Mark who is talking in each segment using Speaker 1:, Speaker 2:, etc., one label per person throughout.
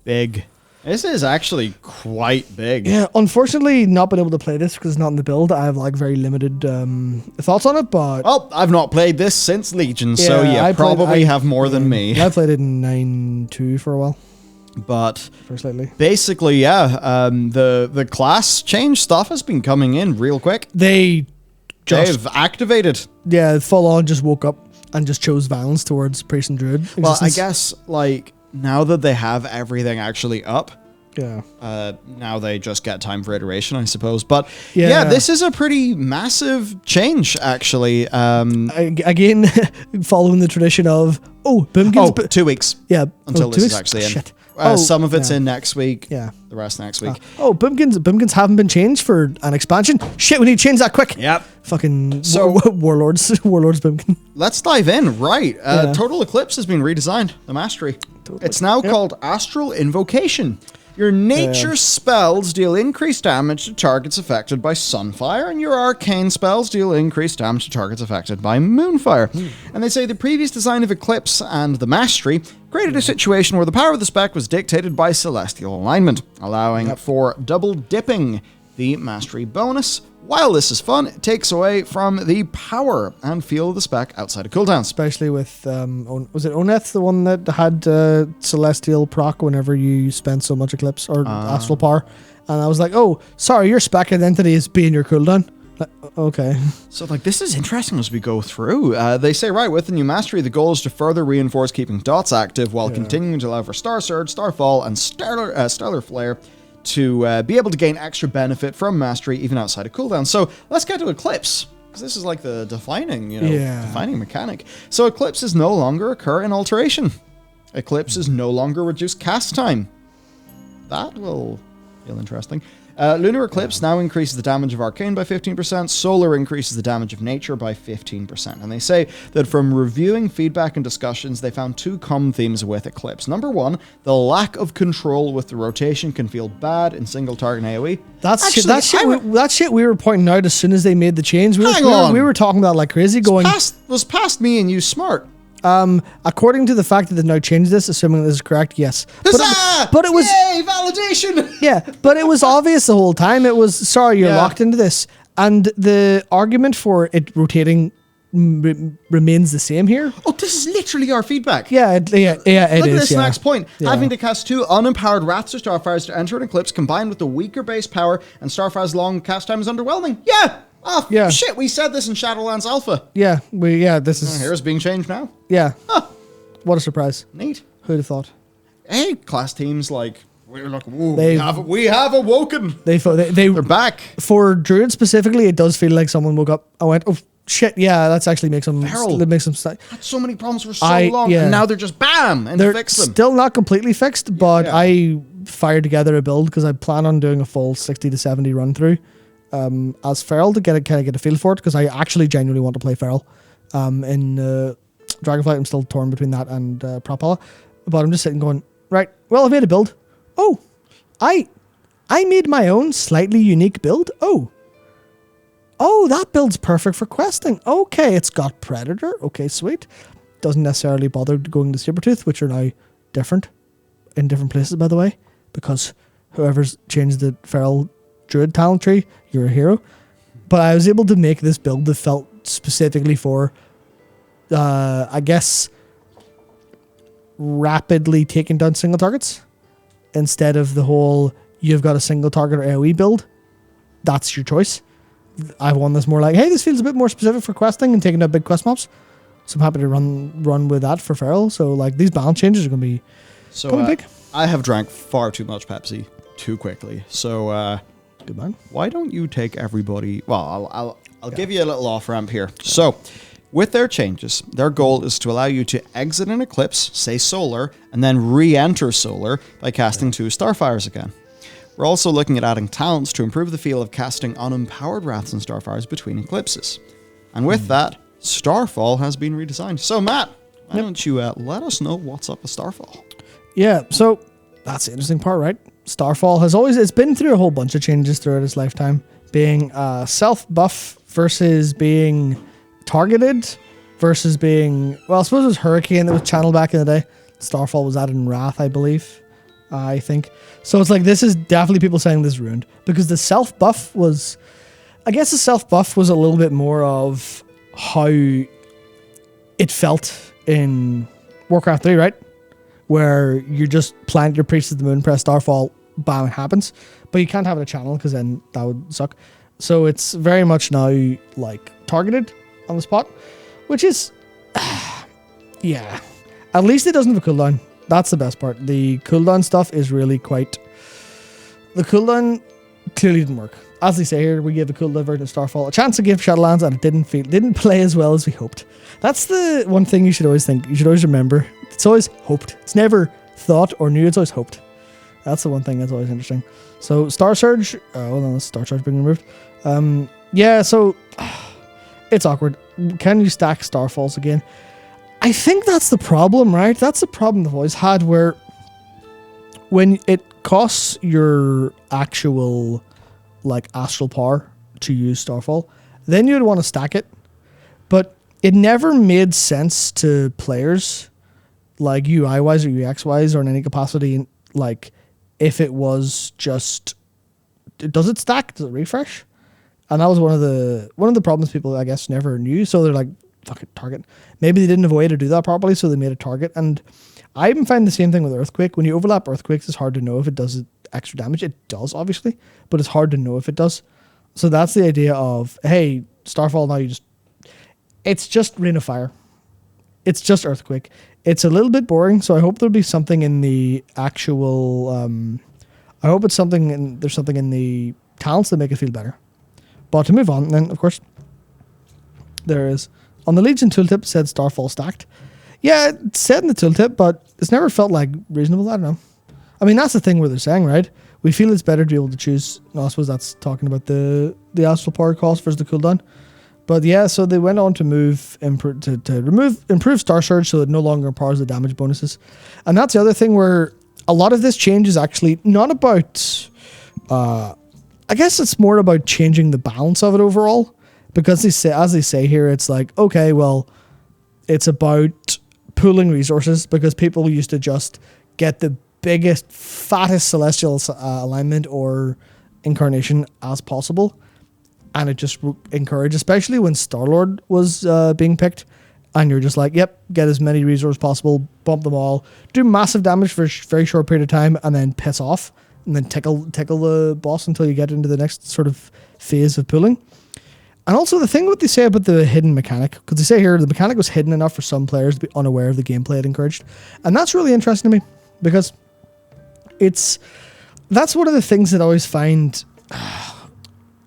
Speaker 1: big. This is actually quite big.
Speaker 2: Yeah, unfortunately, not been able to play this because it's not in the build. I have like very limited thoughts on it, but
Speaker 1: Well, I've not played this since Legion, so you probably have more than me.
Speaker 2: I played it in 9.2 for a while.
Speaker 1: But
Speaker 2: first lately,
Speaker 1: basically, the class change stuff has been coming in real quick.
Speaker 2: They've
Speaker 1: activated.
Speaker 2: Yeah, full on just woke up and just chose violence towards priest and druid existence.
Speaker 1: Well, I guess like now that they have everything actually up, now they just get time for iteration, I suppose. But yeah, this is a pretty massive change, actually.
Speaker 2: Again, following the tradition of Boomkins.
Speaker 1: 2 weeks.
Speaker 2: Yeah,
Speaker 1: until this is actually in.
Speaker 2: Shit.
Speaker 1: Some of it's in next week.
Speaker 2: Yeah,
Speaker 1: the rest next week.
Speaker 2: Boomkins haven't been changed for an expansion. Shit, we need to change that quick.
Speaker 1: Yep.
Speaker 2: Fucking warlords Boomkin.
Speaker 1: Let's dive in. Right. Total Eclipse has been redesigned. The mastery. It's now called Astral Invocation. Your nature spells deal increased damage to targets affected by Sunfire, and your arcane spells deal increased damage to targets affected by Moonfire. And they say the previous design of Eclipse and the Mastery created a situation where the power of the spec was dictated by celestial alignment, allowing for double dipping the Mastery bonus. While this is fun, it takes away from the power and feel of the spec outside of cooldowns.
Speaker 2: Especially with, was it Oneth, the one that had Celestial proc whenever you spent so much Eclipse or Astral Power? And I was like, oh, sorry, your spec identity is being your cooldown. Like, okay.
Speaker 1: So, like, this is interesting as we go through. They say, right, with the new Mastery, the goal is to further reinforce keeping dots active while continuing to allow for Star Surge, Starfall, and Stellar Flare to be able to gain extra benefit from Mastery even outside of cooldown. So let's get to Eclipse, because this is like the defining mechanic. So Eclipses no longer occur in Alteration. Eclipses no longer reduce cast time. That will feel interesting. Lunar Eclipse now increases the damage of Arcane by 15%. Solar increases the damage of Nature by 15%. And they say that from reviewing feedback and discussions, they found two common themes with Eclipse. Number one, the lack of control with the rotation can feel bad in single target AoE.
Speaker 2: That shit we were pointing out as soon as they made the change. We were talking about like crazy.
Speaker 1: Was past me and you smart.
Speaker 2: According to the fact that they've now changed this, assuming this is correct, yes. But it was
Speaker 1: yay, validation.
Speaker 2: Yeah, but it was obvious the whole time. It was sorry, you're locked into this, and the argument for it rotating remains the same here.
Speaker 1: Oh, this is literally our feedback.
Speaker 2: Yeah, it is.
Speaker 1: Look at this next point. Yeah. Having to cast 2 unempowered Wraths or Starfires to enter an Eclipse, combined with the weaker base power and Starfire's long cast time, is underwhelming. Yeah. Oh, shit, we said this in Shadowlands Alpha.
Speaker 2: Yeah, this is...
Speaker 1: Here's being changed now.
Speaker 2: Yeah. Huh. What a surprise.
Speaker 1: Neat.
Speaker 2: Who'd have thought?
Speaker 1: Hey, class teams, like, we're like, we have awoken.
Speaker 2: They're
Speaker 1: back.
Speaker 2: For Druid specifically, it does feel like someone woke up and went, oh, shit, yeah, that's actually makes them...
Speaker 1: Had so many problems for so long, and now they're just bam, and
Speaker 2: they're
Speaker 1: fix them.
Speaker 2: Still not completely fixed, but I fired together a build because I plan on doing a full 60 to 70 run through. As Feral to get a feel for it, because I actually genuinely want to play Feral. In Dragonflight, I'm still torn between that and Propala, but I'm just sitting going, right, well, I've made a build. Oh, I made my own slightly unique build. Oh, that build's perfect for questing. Okay, it's got Predator. Okay, sweet. Doesn't necessarily bother going to Sabertooth, which are now different in different places, by the way, because whoever's changed the Feral Druid talent tree, you're a hero. But I was able to make this build that felt specifically for I guess rapidly taking down single targets instead of the whole you've got a single target or AoE build. That's your choice. I want this more like, hey, this feels a bit more specific for questing and taking down big quest mobs. So I'm happy to run with that for Feral. So like these balance changes are going to be big.
Speaker 1: I have drank far too much Pepsi too quickly. So
Speaker 2: good man.
Speaker 1: Why don't you take everybody? Well, I'll give you a little off ramp here. So, with their changes, their goal is to allow you to exit an Eclipse, say Solar, and then re-enter Solar by casting 2 Starfires again. We're also looking at adding talents to improve the feel of casting unempowered Wraths and Starfires between Eclipses. And with that, Starfall has been redesigned. So, Matt, why don't you let us know what's up with Starfall?
Speaker 2: Yeah, so that's the interesting part, right? Starfall it's been through a whole bunch of changes throughout its lifetime, being self-buff versus being targeted versus being, well, I suppose it was Hurricane that was channeled back in the day. Starfall was added in Wrath, I believe. I think. So it's like, this is definitely people saying this is ruined. Because the self-buff was... I guess the self-buff was a little bit more of how it felt in Warcraft 3, right? Where you just plant your Priest of the Moon, press Starfall, bam, it happens. But you can't have it a channel, because then that would suck. So it's very much now, like, targeted on the spot. Which is... yeah. At least it doesn't have a cooldown. That's the best part. The cooldown stuff is really quite... The cooldown clearly didn't work. As they say here, we gave the cooldown version of Starfall a chance to give Shadowlands, and it didn't play as well as we hoped. That's the one thing you should always think. You should always remember. It's always hoped. It's never thought or knew. It's always hoped. That's the one thing that's always interesting. So Star Surge. Oh no, Star Surge being removed. Yeah. So it's awkward. Can you stack Starfalls again? I think that's the problem, right? That's the problem they've always had, where when it costs your actual, like, astral power to use Starfall, then you'd want to stack it. But it never made sense to players, like UI-wise or UX-wise or in any capacity, like, if it was just, does it stack? Does it refresh? And that was one of the problems people, I guess, never knew. So they're like, fuck it, target. Maybe they didn't have a way to do that properly, so they made a target. And I even find the same thing with Earthquake. When you overlap Earthquakes, it's hard to know if it does extra damage. It does, obviously, but it's hard to know if it does. So that's the idea of, hey, Starfall, now it's just Rain of Fire. It's just Earthquake. It's a little bit boring, so I hope there'll be something in the actual, I hope there's something in the talents that make it feel better. But to move on, then, of course, there is, on the Legion tooltip, said Starfall stacked. Yeah, it said in the tooltip, but it's never felt like reasonable. I don't know. I mean, that's the thing where they're saying, right? We feel it's better to be able to choose. No, I suppose that's talking about the astral power cost versus the cooldown. But yeah, so they went on to improve Star Surge so it no longer empowers the damage bonuses. And that's the other thing, where a lot of this change is actually not about... I guess it's more about changing the balance of it overall. Because as they say here, it's like, okay, well, it's about pooling resources, because people used to just get the biggest, fattest celestial alignment or incarnation as possible, and it just encouraged, especially when Star-Lord was being picked, and you're just like, yep, get as many resources possible, bump them all, do massive damage for a very short period of time, and then piss off, and then tickle the boss until you get into the next sort of phase of pooling. And also the thing what they say about the hidden mechanic, because they say here the mechanic was hidden enough for some players to be unaware of the gameplay it encouraged. And that's really interesting to me, because that's one of the things that I always find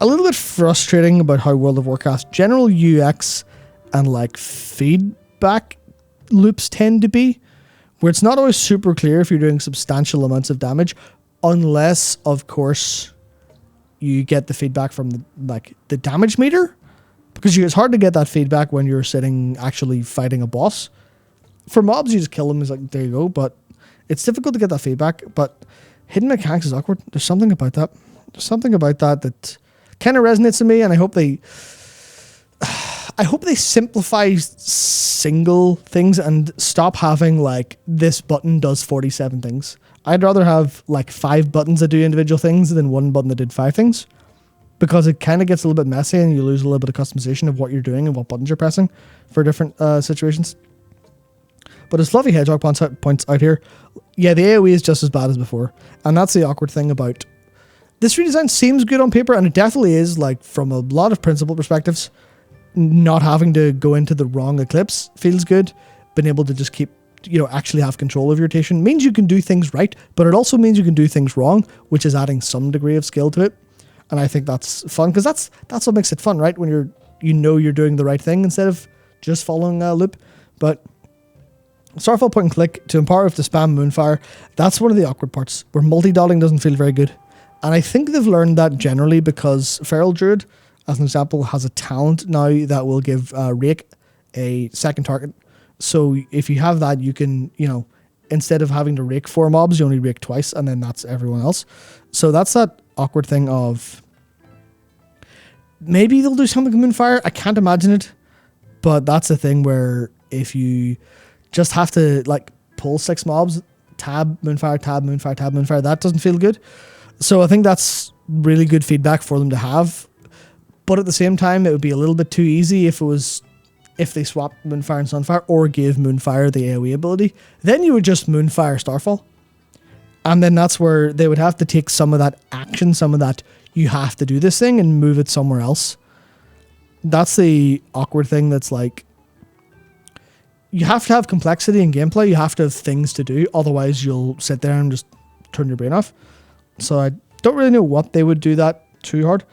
Speaker 2: a little bit frustrating about how World of Warcraft general UX and like feedback loops tend to be, where it's not always super clear if you're doing substantial amounts of damage, unless, of course, you get the feedback from the damage meter, because it's hard to get that feedback when you're sitting actually fighting a boss. For mobs, you just kill them. It's like, there you go. But it's difficult to get that feedback. But hidden mechanics is awkward. There's something about that. That kind of resonates with me, and I hope they simplify single things and stop having like this button does 47 things. I'd rather have like 5 buttons that do individual things than one button that did 5 things, because it kind of gets a little bit messy and you lose a little bit of customization of what you're doing and what buttons you're pressing for different situations. But as Fluffy Hedgehog points out here, yeah, the AoE is just as bad as before. And that's the awkward thing about this redesign. Seems good on paper, and it definitely is, like, from a lot of principle perspectives. Not having to go into the wrong Eclipse feels good. Being able to just keep, actually have control of your rotation means you can do things right, but it also means you can do things wrong, which is adding some degree of skill to it. And I think that's fun, because that's what makes it fun, right? When you're doing the right thing instead of just following a loop. But Starfall point and click to empower with the spam Moonfire, that's one of the awkward parts, where multi-dotting doesn't feel very good. And I think they've learned that generally, because Feral Druid, as an example, has a talent now that will give Rake a second target. So if you have that, you can, instead of having to rake 4 mobs, you only rake twice, and then that's everyone else. So that's that awkward thing of, maybe they'll do something with Moonfire. I can't imagine it, but that's the thing where if you just have to like pull 6 mobs, tab, Moonfire, tab, Moonfire, tab, Moonfire. That doesn't feel good. So I think that's really good feedback for them to have. But at the same time, it would be a little bit too easy if they swapped Moonfire and Sunfire or gave Moonfire the AoE ability. Then you would just Moonfire Starfall. And then that's where they would have to take some of that action, some of that you have to do this thing and move it somewhere else. That's the awkward thing that's like, you have to have complexity in gameplay. You have to have things to do. Otherwise, you'll sit there and just turn your brain off. So I don't really know what they would do that too hard.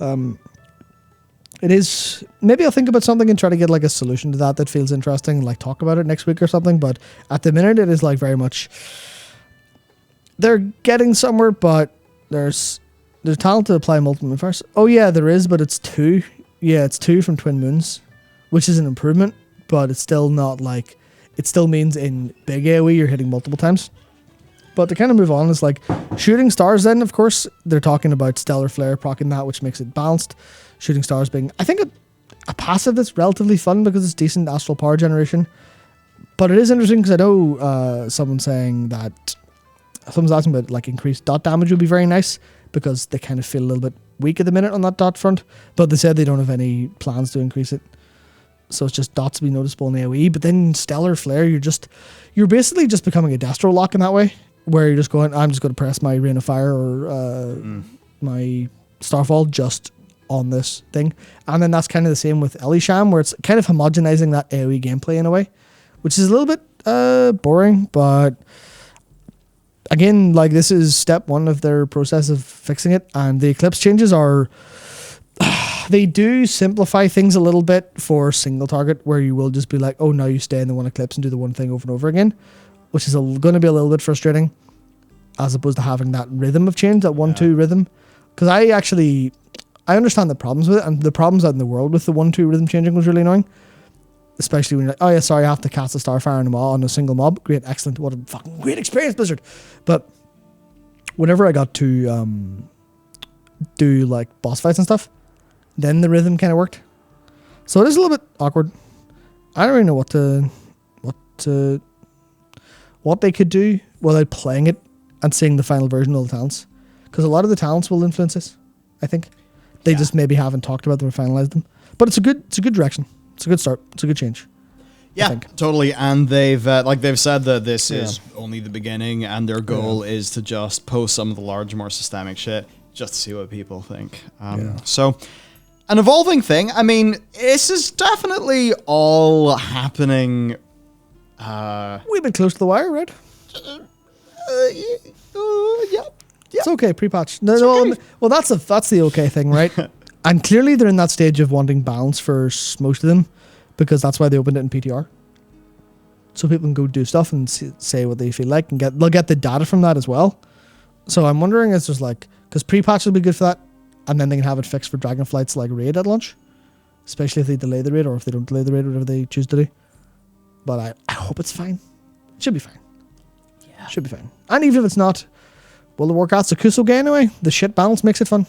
Speaker 2: It is, maybe I'll think about something and try to get like a solution to that feels interesting and like talk about it next week or something. But at the minute, it is like very much, they're getting somewhere, but there's talent to apply multiple Moonfires. Oh yeah, there is, but it's 2. Yeah, it's 2 from Twin Moons, which is an improvement, but it's still not like, it still means in big AoE you're hitting multiple times. But to kind of move on is like Shooting Stars then, of course, they're talking about Stellar Flare proccing that, which makes it balanced. Shooting Stars being, I think, a passive that's relatively fun because it's decent astral power generation. But it is interesting because I know someone's asking about like increased dot damage would be very nice because they kind of feel a little bit weak at the minute on that dot front. But they said they don't have any plans to increase it. So it's just dots to be noticeable in AoE. But then Stellar Flare, you're basically just becoming a Destro Lock in that way, where you're just going, I'm just going to press my Rain of Fire or my Starfall just on this thing. And then that's kind of the same with Elisham, where it's kind of homogenizing that AoE gameplay in a way, which is a little bit boring, but again, like this is step 1 of their process of fixing it. And the Eclipse changes are, they do simplify things a little bit for single target, where you will just be like, oh, now you stay in the one Eclipse and do the one thing over and over again, which is going to be a little bit frustrating as opposed to having that rhythm of change, that 1-2 rhythm. Because I understand the problems with it, and the problems out in the world with the 1-2 rhythm changing was really annoying. Especially when you're like, oh yeah, sorry, I have to cast a Starfire on a single mob. Great, excellent, what a fucking great experience, Blizzard. But whenever I got to do like boss fights and stuff, then the rhythm kind of worked. So it is a little bit awkward. I don't really know what they could do without playing it and seeing the final version of the talents. Because a lot of the talents will influence this, I think. They just maybe haven't talked about them or finalized them. But it's a good direction. It's a good start. It's a good change.
Speaker 1: Yeah, totally. And they've said that this is only the beginning, and their goal is to just post some of the larger, more systemic shit just to see what people think. So, an evolving thing. I mean, this is definitely all happening.
Speaker 2: We've been close to the wire, right?
Speaker 1: Yeah.
Speaker 2: It's okay, pre-patch. No, well, that's the okay thing, right? And clearly they're in that stage of wanting balance for most of them, because that's why they opened it in PTR. So people can go do stuff and say what they feel like, and they'll get the data from that as well. So I'm wondering, it's just like, because pre-patch will be good for that, and then they can have it fixed for Dragonflight's like raid at launch, especially if they delay the raid, or if they don't delay the raid, whatever they choose to do. But I hope it's fine. It should be fine. Yeah, should be fine. And even if it's not, will it work out Sakuso game anyway? The shit balance makes it fun.